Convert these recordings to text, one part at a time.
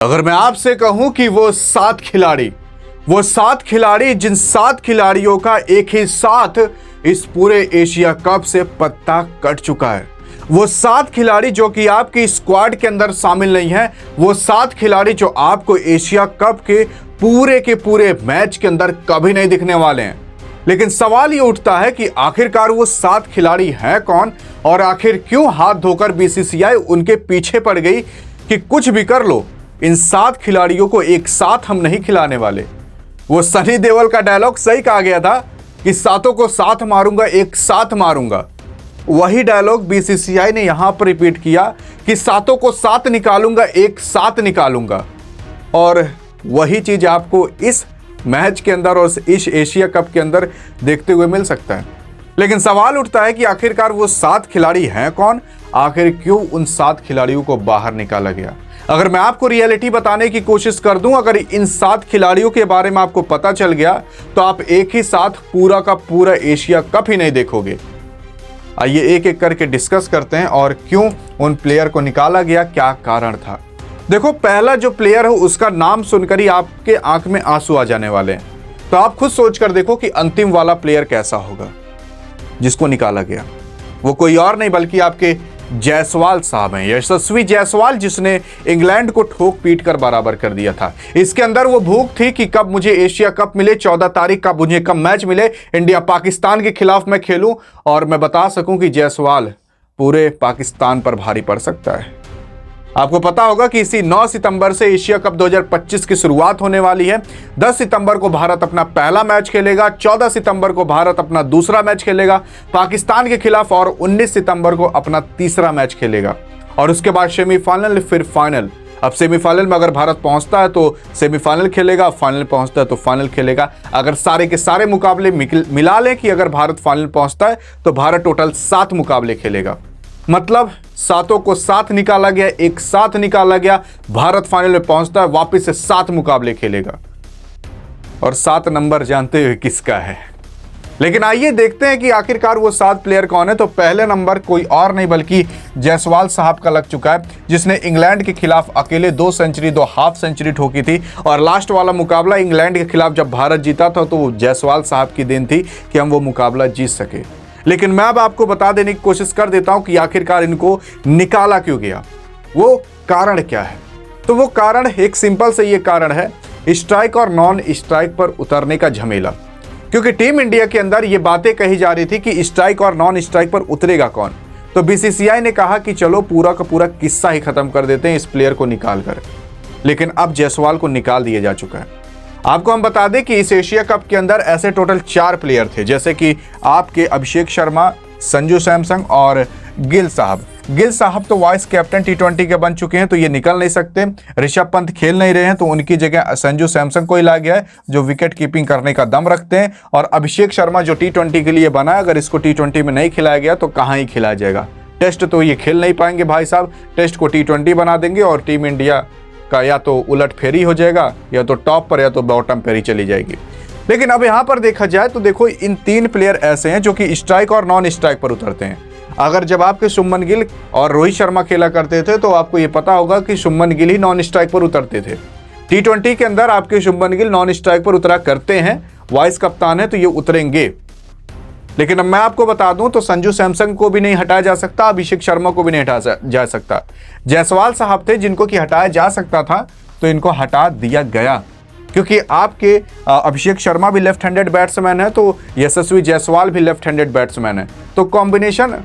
अगर मैं आपसे कहूं कि वो 7 खिलाड़ी जिन 7 खिलाड़ियों का एक ही साथ इस पूरे एशिया कप से पत्ता कट चुका है, वो 7 खिलाड़ी जो कि आपकी स्क्वाड के अंदर शामिल नहीं है, वो 7 खिलाड़ी जो आपको एशिया कप के पूरे मैच के अंदर कभी नहीं दिखने वाले हैं। लेकिन सवाल ये उठता है कि आखिरकार वो 7 खिलाड़ी हैं कौन, और आखिर क्यों हाथ धोकर बीसीसीआई उनके पीछे पड़ गई कि कुछ भी कर लो, इन 7 खिलाड़ियों को एक साथ हम नहीं खिलाने वाले। वो सनी देओल का डायलॉग सही कहा गया था कि 7 को साथ मारूंगा, एक साथ मारूंगा। वही डायलॉग बीसीसीआई ने यहां पर रिपीट किया कि 7 को साथ निकालूंगा, एक साथ निकालूंगा। और वही चीज आपको इस मैच के अंदर और इस एशिया कप के अंदर देखते हुए मिल सकता है। लेकिन सवाल उठता है कि आखिरकार वो 7 खिलाड़ी हैं कौन, आखिर क्यों उन 7 खिलाड़ियों को बाहर निकाला गया। अगर मैं आपको रियलिटी बताने की कोशिश कर दूं, अगर इन 7 खिलाड़ियों के बारे में आपको पता चल गया तो आप एक ही साथ पूरा का पूरा एशिया कप ही नहीं देखोगे। आइए एक एक करके डिस्कस करते हैं और क्यों उन प्लेयर को निकाला गया, क्या कारण था। देखो, पहला जो प्लेयर है उसका नाम सुनकर ही आपके आंख में आंसू आ जाने वाले हैं। तो आप खुद सोच कर देखो कि अंतिम वाला प्लेयर कैसा होगा जिसको निकाला गया। वो कोई और नहीं बल्कि आपके जायसवाल साहब हैं, यशस्वी जायसवाल, जिसने इंग्लैंड को ठोक पीट कर बराबर कर दिया था। इसके अंदर वो भूख थी कि कब मुझे एशिया कप मिले, 14 तारीख का मुझे कब मैच मिले, इंडिया पाकिस्तान के खिलाफ मैं खेलूं और मैं बता सकूं कि जायसवाल पूरे पाकिस्तान पर भारी पड़ सकता है। आपको पता होगा कि इसी 9 सितंबर से एशिया कप 2025 की शुरुआत होने वाली है। 10 सितंबर को भारत अपना पहला मैच खेलेगा, 14 सितंबर को भारत अपना दूसरा मैच खेलेगा पाकिस्तान के खिलाफ, और 19 सितंबर को अपना तीसरा मैच खेलेगा। और उसके बाद सेमीफाइनल, फिर फाइनल। अब सेमीफाइनल में अगर भारत पहुंचता है तो सेमीफाइनल खेलेगा, फाइनल पहुंचता है तो फाइनल खेलेगा। अगर सारे के सारे मुकाबले मिला लें कि अगर भारत फाइनल पहुंचता है तो भारत टोटल 7 मुकाबले खेलेगा। मतलब 7 को साथ निकाला गया, एक साथ निकाला गया, भारत फाइनल में पहुंचता है, वापस से 7 मुकाबले खेलेगा। और 7 नंबर जानते हुए किसका है। लेकिन आइए देखते हैं कि आखिरकार वो 7 प्लेयर कौन है। तो पहले नंबर कोई और नहीं बल्कि जायसवाल साहब का लग चुका है, जिसने इंग्लैंड के खिलाफ अकेले 2 सेंचुरी 2 हाफ सेंचुरी ठोकी थी। और लास्ट वाला मुकाबला इंग्लैंड के खिलाफ जब भारत जीता था तो जायसवाल साहब की देन थी कि हम वो मुकाबला जीत सके। लेकिन मैं अब आपको बता देने की कोशिश कर देता हूं कि आखिरकार इनको निकाला क्यों गया, वो कारण क्या है। तो वो कारण एक सिंपल से ये कारण है, स्ट्राइक और नॉन स्ट्राइक पर उतरने का झमेला। क्योंकि टीम इंडिया के अंदर ये बातें कही जा रही थी कि स्ट्राइक और नॉन स्ट्राइक पर उतरेगा कौन। तो बीसीसीआई ने कहा कि चलो पूरा का पूरा किस्सा ही खत्म कर देते हैं इस प्लेयर को निकाल कर। लेकिन अब जायसवाल को निकाल दिया जा चुका है। आपको हम बता दें कि इस एशिया कप के अंदर ऐसे टोटल 4 प्लेयर थे, जैसे कि आपके अभिषेक शर्मा, संजू सैमसन और गिल साहब। गिल साहब तो वाइस कैप्टन T20 के बन चुके हैं, तो ये निकल नहीं सकते। ऋषभ पंत खेल नहीं रहे हैं, तो उनकी जगह संजू सैमसन को ही ला गया है, जो विकेट कीपिंग करने का दम रखते हैं। और अभिषेक शर्मा जो T20 के लिए बना है, अगर इसको T20 में नहीं खिलाया गया तो कहाँ ही खिलाया जाएगा। टेस्ट तो ये खेल नहीं पाएंगे भाई साहब, टेस्ट को T20 बना देंगे और टीम इंडिया का या तो उलट फेरी हो जाएगा, या तो टॉप पर या तो बॉटम पर ही चली जाएगी। लेकिन अब यहां पर देखा जाए तो देखो, इन 3 प्लेयर ऐसे हैं जो कि स्ट्राइक और नॉन स्ट्राइक पर उतरते हैं। अगर जब आपके शुभमन गिल और रोहित शर्मा खेला करते थे तो आपको ये पता होगा कि शुभमन गिल ही नॉन स्ट्राइक पर उतरते थे। T20 के अंदर आपके शुभमन गिल नॉन स्ट्राइक पर उतरा करते हैं, वाइस कप्तान है तो ये उतरेंगे। लेकिन अब मैं आपको बता दूं तो संजू सैमसन को भी नहीं हटाया जा सकता, अभिषेक शर्मा को भी नहीं हटाया जा सकता। जायसवाल साहब थे जिनको कि हटाया जा सकता था, तो इनको हटा दिया गया। क्योंकि आपके अभिषेक शर्मा भी लेफ्ट हैंडेड बैट्समैन है, तो यशस्वी जायसवाल भी लेफ्ट हैंडेड बैट्समैन है, तो कॉम्बिनेशन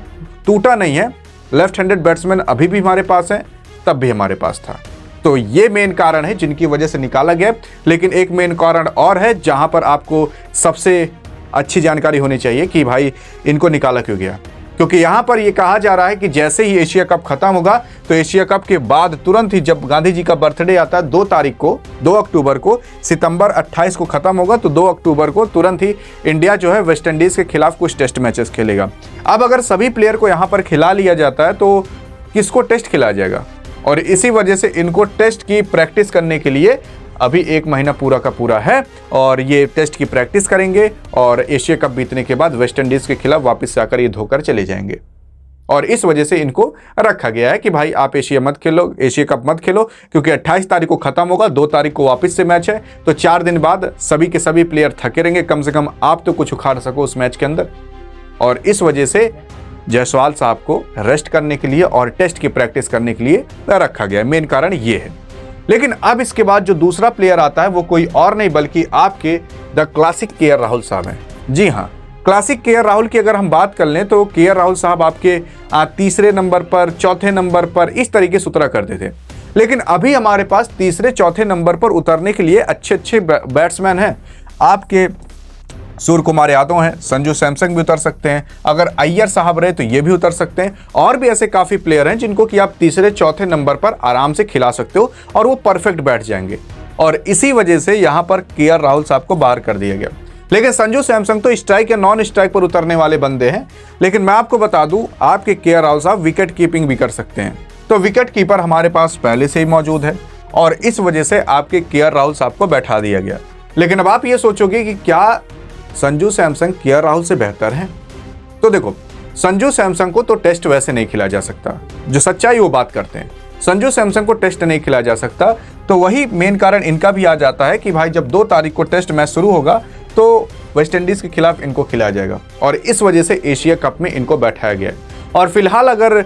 टूटा नहीं है। लेफ्ट हैंडेड बैट्समैन अभी भी हमारे पास है, तब भी हमारे पास था। तो ये मेन कारण है जिनकी वजह से निकाला गया। लेकिन एक मेन कारण और है जहां पर आपको सबसे अच्छी जानकारी होनी चाहिए कि भाई इनको निकाला क्यों गया। क्योंकि यहां पर यह कहा जा रहा है कि जैसे ही एशिया कप खत्म होगा तो एशिया कप के बाद तुरंत ही, जब गांधी जी का बर्थडे आता है 2 तारीख को, 2 अक्टूबर को, सितंबर 28 को खत्म होगा, तो 2 अक्टूबर को तुरंत ही इंडिया जो है वेस्ट इंडीज के खिलाफ कुछ टेस्ट मैचेस खेलेगा। अब अगर सभी प्लेयर को यहां पर खिला लिया जाता है तो किसको टेस्ट खिलाया जाएगा। और इसी वजह से इनको टेस्ट की प्रैक्टिस करने के लिए अभी 1 महीना पूरा का पूरा है, और ये टेस्ट की प्रैक्टिस करेंगे और एशिया कप बीतने के बाद वेस्ट इंडीज के खिलाफ वापस से आकर ये धोकर चले जाएंगे। और इस वजह से इनको रखा गया है कि भाई आप एशिया कप मत खेलो, क्योंकि 28 तारीख को खत्म होगा, 2 तारीख को वापस से मैच है, तो 4 दिन बाद सभी के सभी प्लेयर थके रहेंगे, कम से कम आप तो कुछ उखाड़ सको उस मैच के अंदर। और इस वजह से जायसवाल साहब को रेस्ट करने के लिए और टेस्ट की प्रैक्टिस करने के लिए रखा गया है, मेन कारण ये है। लेकिन अब इसके बाद जो दूसरा प्लेयर आता है वो कोई और नहीं बल्कि आपके द क्लासिक केएल राहुल साहब हैं। जी हाँ, क्लासिक केएल राहुल की अगर हम बात कर लें तो केएल राहुल साहब आपके तीसरे नंबर पर, चौथे नंबर पर इस तरीके से उतरा करते थे। लेकिन अभी हमारे पास तीसरे चौथे नंबर पर उतरने के लिए अच्छे अच्छे बैट्समैन हैं। आपके सूर्य कुमार यादव हैं, संजू सैमसन भी उतर सकते हैं, अगर अय्यर साहब रहे तो ये भी उतर सकते हैं, और भी ऐसे काफ़ी प्लेयर हैं जिनको कि आप तीसरे चौथे नंबर पर आराम से खिला सकते हो और वो परफेक्ट बैठ जाएंगे। और इसी वजह से यहाँ पर केएल राहुल साहब को बाहर कर दिया गया। लेकिन संजू सैमसन तो स्ट्राइक या नॉन स्ट्राइक पर उतरने वाले बंदे हैं। लेकिन मैं आपको बता दूं, आपके केएल राहुल साहब विकेट कीपिंग भी कर सकते हैं, तो विकेट कीपर हमारे पास पहले से ही मौजूद है और इस वजह से आपके केएल राहुल साहब को बैठा दिया गया। लेकिन अब आप ये सोचोगे कि क्या संजू सैमसन केएल राहुल से बेहतर हैं? तो देखो, संजू सैमसन को तो टेस्ट वैसे नहीं खिलाया जा सकता, जो सच्चाई वो बात करते हैं। संजू सैमसन को टेस्ट नहीं खिलाया जा सकता, तो वही मेन कारण इनका भी आ जाता है कि भाई जब 2 तारीख को टेस्ट मैच शुरू होगा तो वेस्ट इंडीज के खिलाफ इनको खिलाया जाएगा और इस वजह से एशिया कप में इनको बैठाया गया है। और फिलहाल अगर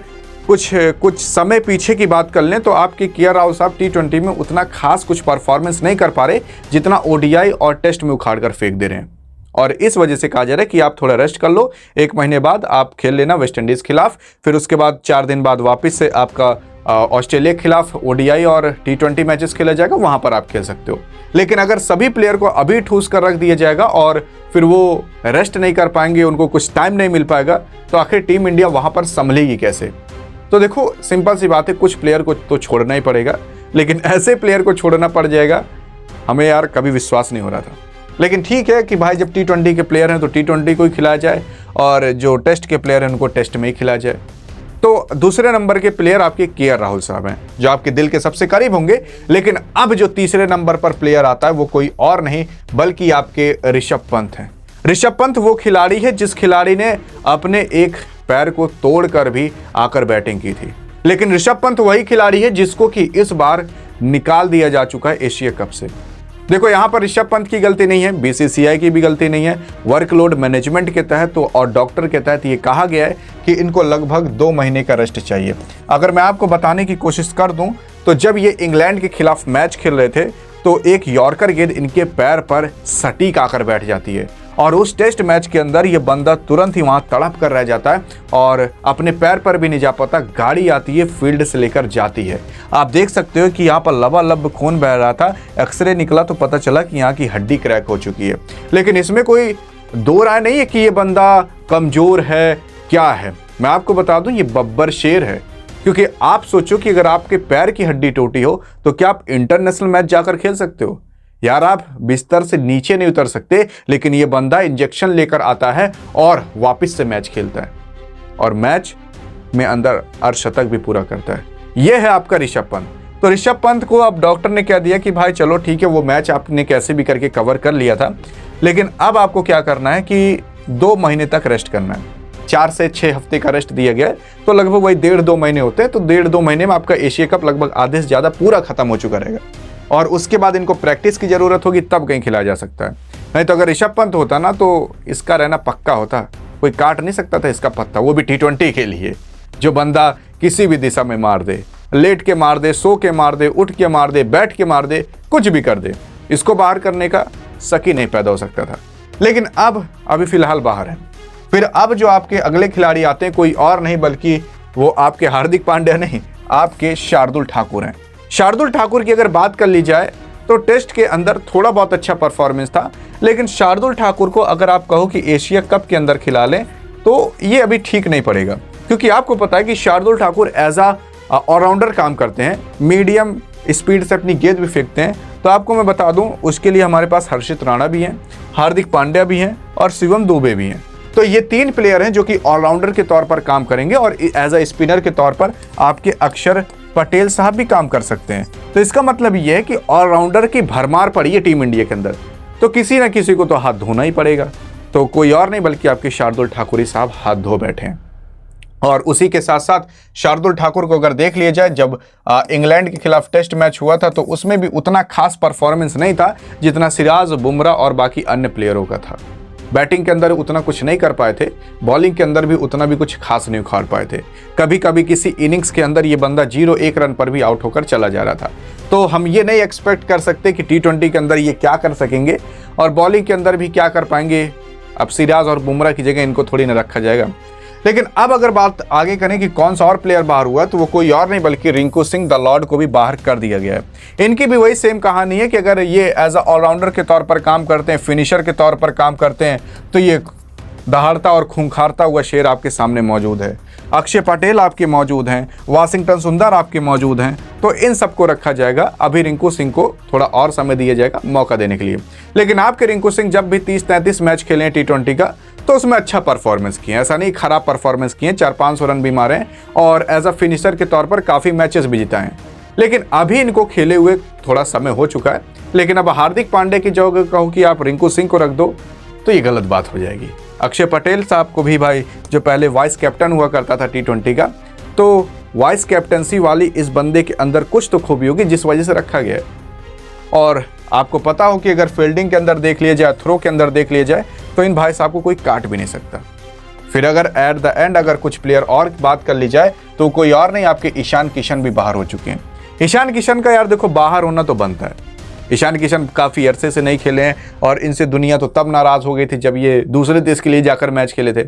कुछ समय पीछे की बात कर लें तो आपके केएल राहुल साहब T20 में उतना खास कुछ परफॉर्मेंस नहीं कर पा रहे जितना ओडीआई और टेस्ट में उखाड़ कर फेंक दे रहे हैं। और इस वजह से कहा जा रहा है कि आप थोड़ा रेस्ट कर लो, 1 महीने बाद आप खेल लेना वेस्ट इंडीज खिलाफ, फिर उसके बाद 4 दिन बाद वापस से आपका ऑस्ट्रेलिया के खिलाफ ओडीआई और T20 मैचेस खेला जाएगा, वहां पर आप खेल सकते हो। लेकिन अगर सभी प्लेयर को अभी ठूस कर रख दिया जाएगा और फिर वो रेस्ट नहीं कर पाएंगे, उनको कुछ टाइम नहीं मिल पाएगा, तो आखिर टीम इंडिया वहां पर संभलेगी कैसे? तो देखो, सिंपल सी बात है, कुछ प्लेयर को तो छोड़ना ही पड़ेगा, लेकिन ऐसे प्लेयर को छोड़ना पड़ जाएगा, हमें यार कभी विश्वास नहीं हो रहा था। लेकिन ठीक है कि भाई जब T20 के प्लेयर हैं तो T20 को ही खिलाया जाए और जो टेस्ट के प्लेयर हैं उनको टेस्ट में ही खिलाया जाए। तो दूसरे नंबर के प्लेयर आपके केएल राहुल साहब हैं, जो आपके दिल के सबसे करीब होंगे। लेकिन अब जो तीसरे नंबर पर प्लेयर आता है वो कोई और नहीं बल्कि आपके ऋषभ पंत हैं। ऋषभ पंत वो खिलाड़ी है जिस खिलाड़ी ने अपने एक पैर को तोड़कर भी आकर बैटिंग की थी। लेकिन ऋषभ पंत वही खिलाड़ी है जिसको कि इस बार निकाल दिया जा चुका है एशिया कप से। देखो, यहाँ पर ऋषभ पंत की गलती नहीं है, बीसीसीआई की भी गलती नहीं है। वर्कलोड मैनेजमेंट के तहत और डॉक्टर के तहत ये कहा गया है कि इनको लगभग 2 महीने का रेस्ट चाहिए। अगर मैं आपको बताने की कोशिश कर दूं तो जब ये इंग्लैंड के खिलाफ मैच खेल रहे थे तो एक यॉर्कर गेंद इनके पैर पर सटीक आकर बैठ जाती है और उस टेस्ट मैच के अंदर ये बंदा तुरंत ही वहां तड़प कर रह जाता है और अपने पैर पर भी नहीं जा पाता। गाड़ी आती है, फील्ड से लेकर जाती है। आप देख सकते हो कि यहाँ पर लबालब खून बह रहा था, एक्सरे निकला तो पता चला कि यहाँ की हड्डी क्रैक हो चुकी है। लेकिन इसमें कोई दो राय नहीं है कि ये बंदा कमजोर है, क्या है। मैं आपको बता दूं, ये बब्बर शेर है। क्योंकि आप सोचो कि अगर आपके पैर की हड्डी टूटी हो तो क्या आप इंटरनेशनल मैच जाकर खेल सकते हो? यार, आप बिस्तर से नीचे नहीं उतर सकते, लेकिन ये बंदा इंजेक्शन लेकर आता है और वापस से मैच खेलता है और मैच में अंदर अर्धशतक भी पूरा करता है। यह है आपका ऋषभ पंत। तो ऋषभ पंत को अब डॉक्टर ने कह दिया कि भाई चलो ठीक है, वो मैच आपने कैसे भी करके कवर कर लिया था, लेकिन अब आपको क्या करना है कि 2 महीने तक रेस्ट करना है। 4 से 6 हफ्ते का रेस्ट दिया गया है, तो लगभग वही 1.5-2 महीने होते हैं। तो 1.5-2 महीने में आपका एशिया कप लगभग आधे से ज़्यादा पूरा खत्म हो चुका रहेगा और उसके बाद इनको प्रैक्टिस की ज़रूरत होगी, तब कहीं खिलाया जा सकता है। नहीं तो अगर ऋषभ पंत होता ना तो इसका रहना पक्का होता, कोई काट नहीं सकता था इसका पत्ता, वो भी T20 के लिए। जो बंदा किसी भी दिशा में मार दे, लेट के मार दे, सो के मार दे, उठ के मार दे, बैठ के मार दे, कुछ भी कर दे, इसको बाहर करने का शक ही नहीं पैदा हो सकता था। लेकिन अब अभी फिलहाल बाहर है। फिर अब जो आपके अगले खिलाड़ी आते हैं कोई और नहीं बल्कि वो आपके हार्दिक पांड्या नहीं, आपके शार्दुल ठाकुर हैं। शार्दुल ठाकुर की अगर बात कर ली जाए तो टेस्ट के अंदर थोड़ा बहुत अच्छा परफॉर्मेंस था, लेकिन शार्दुल ठाकुर को अगर आप कहो कि एशिया कप के अंदर खिला लें तो ये अभी ठीक नहीं पड़ेगा। क्योंकि आपको पता है कि शार्दुल ठाकुर एज ऑलराउंडर काम करते हैं, मीडियम स्पीड से अपनी गेंद भी फेंकते हैं। तो आपको मैं बता दूं, उसके लिए हमारे पास हर्षित राणा भी हैं, हार्दिक पांड्या भी हैं और शिवम दुबे भी हैं। तो ये 3 प्लेयर हैं जो कि ऑलराउंडर के तौर पर काम करेंगे और एज अ स्पिनर के तौर पर आपके अक्षर पटेल साहब भी काम कर सकते हैं। तो इसका मतलब ये है कि ऑलराउंडर की भरमार पड़ी है टीम इंडिया के अंदर, तो किसी ना किसी को तो हाथ धोना ही पड़ेगा। तो कोई और नहीं बल्कि आपके शार्दुल ठाकुर साहब हाथ धो बैठे हैं। और उसी के साथ साथ शार्दुल ठाकुर को अगर देख लिया जाए, जब इंग्लैंड के खिलाफ टेस्ट मैच हुआ था तो उसमें भी उतना खास परफॉर्मेंस नहीं था जितना सिराज, बुमराह और बाकी अन्य प्लेयरों का था। बैटिंग के अंदर उतना कुछ नहीं कर पाए थे, बॉलिंग के अंदर भी उतना भी कुछ खास नहीं उखाड़ पाए थे। कभी कभी किसी इनिंग्स के अंदर ये बंदा 0-1 रन पर भी आउट होकर चला जा रहा था। तो हम ये नहीं एक्सपेक्ट कर सकते कि T20 के अंदर ये क्या कर सकेंगे और बॉलिंग के अंदर भी क्या कर पाएंगे। अब सिराज और बुमराह की जगह इनको थोड़ी ना रखा जाएगा। लेकिन अब अगर बात आगे करें कि कौन सा और प्लेयर बाहर हुआ, तो वो कोई और नहीं बल्कि रिंकू सिंह द लॉर्ड को भी बाहर कर दिया गया है। इनकी भी वही सेम कहानी है कि अगर ये एज अ ऑलराउंडर के तौर पर काम करते हैं, फिनिशर के तौर पर काम करते हैं, तो ये दहाड़ता और खूंखारता हुआ शेर आपके सामने मौजूद है। अक्षय पटेल आपके मौजूद हैं, वाशिंगटन सुंदर आपके मौजूद हैं, तो इन सबको रखा जाएगा। अभी रिंकू सिंह को थोड़ा और समय दिया जाएगा मौका देने के लिए। लेकिन आपके रिंकू सिंह जब भी 30-33 मैच खेले हैं T20 का, तो उसमें अच्छा परफॉर्मेंस किए, ऐसा नहीं खराब परफॉर्मेंस किए, 400-500 रन भी मारे और एज अ फिनिशर के तौर पर काफ़ी मैचेस भी जिताए। लेकिन अभी इनको खेले हुए थोड़ा समय हो चुका है। लेकिन अब हार्दिक पांड्या की जगह कहूँ कि आप रिंकू सिंह को रख दो तो ये गलत बात हो जाएगी। अक्षय पटेल साहब को भी भाई, जो पहले वाइस कैप्टन हुआ करता था T20 का, तो वाइस कैप्टनसी वाली इस बंदे के अंदर कुछ तो खूबी होगी जिस वजह से रखा गया है। और आपको पता हो कि अगर फील्डिंग के अंदर देख लिया जाए, थ्रो के अंदर देख लिया जाए, तो इन भाई साहब को कोई काट भी नहीं सकता। फिर अगर एट द एंड अगर कुछ प्लेयर और बात कर ली जाए, तो कोई और नहीं, आपके ईशान किशन भी बाहर हो चुके हैं। ईशान किशन का यार देखो, बाहर होना तो बनता है। ईशान किशन काफ़ी अरसे से नहीं खेले हैं और इनसे दुनिया तो तब नाराज़ हो गई थी जब ये दूसरे देश के लिए जाकर मैच खेले थे।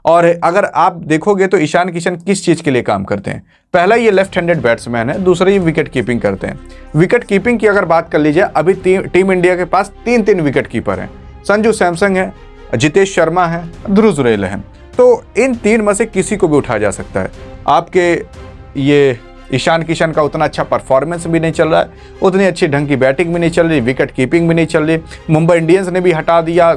और अगर आप देखोगे तो ईशान किशन किस चीज़ के लिए काम करते हैं, पहला ये लेफ्ट हैंडेड बैट्समैन है, दूसरा ये विकेट कीपिंग करते हैं। विकेट कीपिंग की अगर बात कर लीजिए, अभी टीम इंडिया के पास 3 विकेट कीपर हैं। संजू सैमसंग है, जितेश शर्मा है, ध्रुव जुरेल है। तो इन 3 में से किसी को भी उठाया जा सकता है। आपके ये ईशान किशन का उतना अच्छा परफॉर्मेंस भी नहीं चल रहा है, उतनी अच्छी ढंग की बैटिंग भी नहीं चल रही, विकेट कीपिंग भी नहीं चल रही। मुंबई इंडियंस ने भी हटा दिया,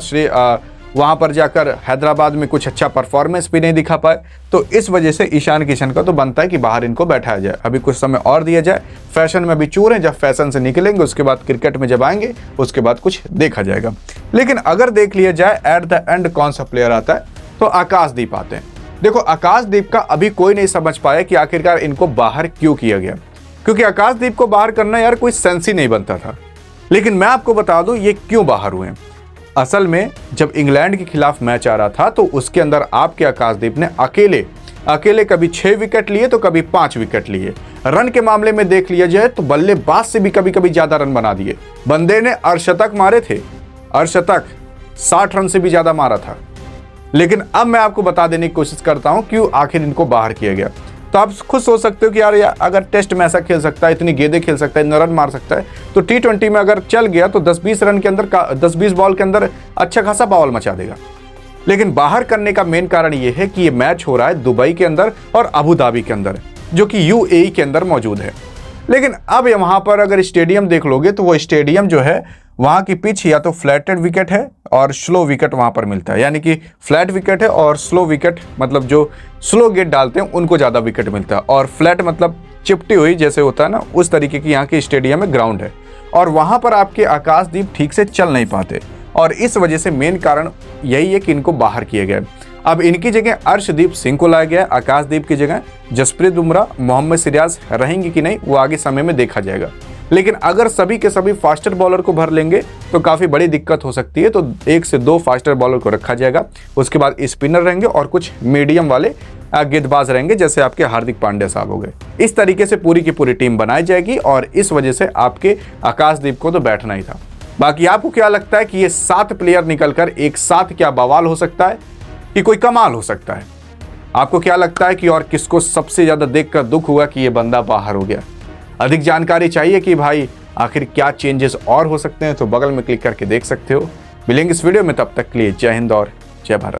वहाँ पर जाकर हैदराबाद में कुछ अच्छा परफॉर्मेंस भी नहीं दिखा पाए। तो इस वजह से ईशान किशन का तो बनता है कि बाहर इनको बैठाया जाए, अभी कुछ समय और दिया जाए। फैशन में भी चूर हैं, जब फैशन से निकलेंगे उसके बाद क्रिकेट में जब आएंगे उसके बाद कुछ देखा जाएगा। लेकिन अगर देख लिया जाए एट द एंड कौन सा प्लेयर आता है, तो आकाशदीप आते हैं। देखो, आकाशदीप का अभी कोई नहीं समझ पाया कि आखिरकार इनको बाहर क्यों किया गया, क्योंकि आकाशदीप को बाहर करना यार कोई सेंस ही नहीं बनता था। लेकिन मैं आपको बता दूं ये क्यों बाहर हुए। असल में जब इंग्लैंड के खिलाफ मैच आ रहा था तो उसके अंदर आपके आकाशदीप ने अकेले कभी 6 विकेट लिए तो कभी 5 विकेट लिए। रन के मामले में देख लिया जाए तो बल्लेबाज से भी कभी कभी ज्यादा रन बना दिए। बंदे ने अर्धशतक मारे थे, अर्धशतक 60 रन से भी ज्यादा मारा था। लेकिन अब मैं आपको बता देने की कोशिश करता हूं क्यों आखिर इनको बाहर किया गया। तो आप खुद सोच सकते हो कि यार अगर टेस्ट में ऐसा खेल सकता है, इतनी गेंदें खेल सकता है, इतना रन मार सकता है, तो T20 में अगर चल गया तो 10-20 रन के अंदर 10-20 बॉल के अंदर अच्छा खासा बवाल मचा देगा। लेकिन बाहर करने का मेन कारण ये है कि ये मैच हो रहा है दुबई के अंदर और अबू धाबी के अंदर, जो कि UAE के अंदर मौजूद है। लेकिन अब वहाँ पर अगर स्टेडियम देख लोगे तो वो स्टेडियम जो है, वहाँ की पिच या तो फ्लैटेड विकेट है और स्लो विकेट वहाँ पर मिलता है। यानी कि फ्लैट विकेट है और स्लो विकेट, मतलब जो स्लो गेट डालते हैं उनको ज़्यादा विकेट मिलता है। और फ्लैट मतलब चिपटी हुई जैसे होता है ना, उस तरीके की यहाँ की स्टेडियम में ग्राउंड है। और वहाँ पर आपके आकाशदीप ठीक से चल नहीं पाते और इस वजह से मेन कारण यही है कि इनको बाहर किया गया। अब इनकी जगह अर्शदीप सिंह को लाया गया, आकाशदीप की जगह जसप्रीत बुमराह, मोहम्मद सिराज रहेंगे कि नहीं वो आगे समय में देखा जाएगा। लेकिन अगर सभी के सभी फास्टर बॉलर को भर लेंगे तो काफ़ी बड़ी दिक्कत हो सकती है। तो 1 से 2 फास्टर बॉलर को रखा जाएगा, उसके बाद स्पिनर रहेंगे और कुछ मीडियम वाले गेंदबाज रहेंगे, जैसे आपके हार्दिक पांड्या साहब हो गए। इस तरीके से पूरी की पूरी टीम बनाई जाएगी और इस वजह से आपके आकाशदीप को तो बैठना ही था। बाकी आपको क्या लगता है कि ये 7 प्लेयर निकलकर एक साथ क्या बवाल हो सकता है कि कोई कमाल हो सकता है? आपको क्या लगता है कि और किसको सबसे ज़्यादा देखकर दुख हुआ कि ये बंदा बाहर हो गया? अधिक जानकारी चाहिए कि भाई आखिर क्या चेंजेस और हो सकते हैं तो बगल में क्लिक करके देख सकते हो। मिलेंगे इस वीडियो में, तब तक के लिए जय हिंद और जय भारत।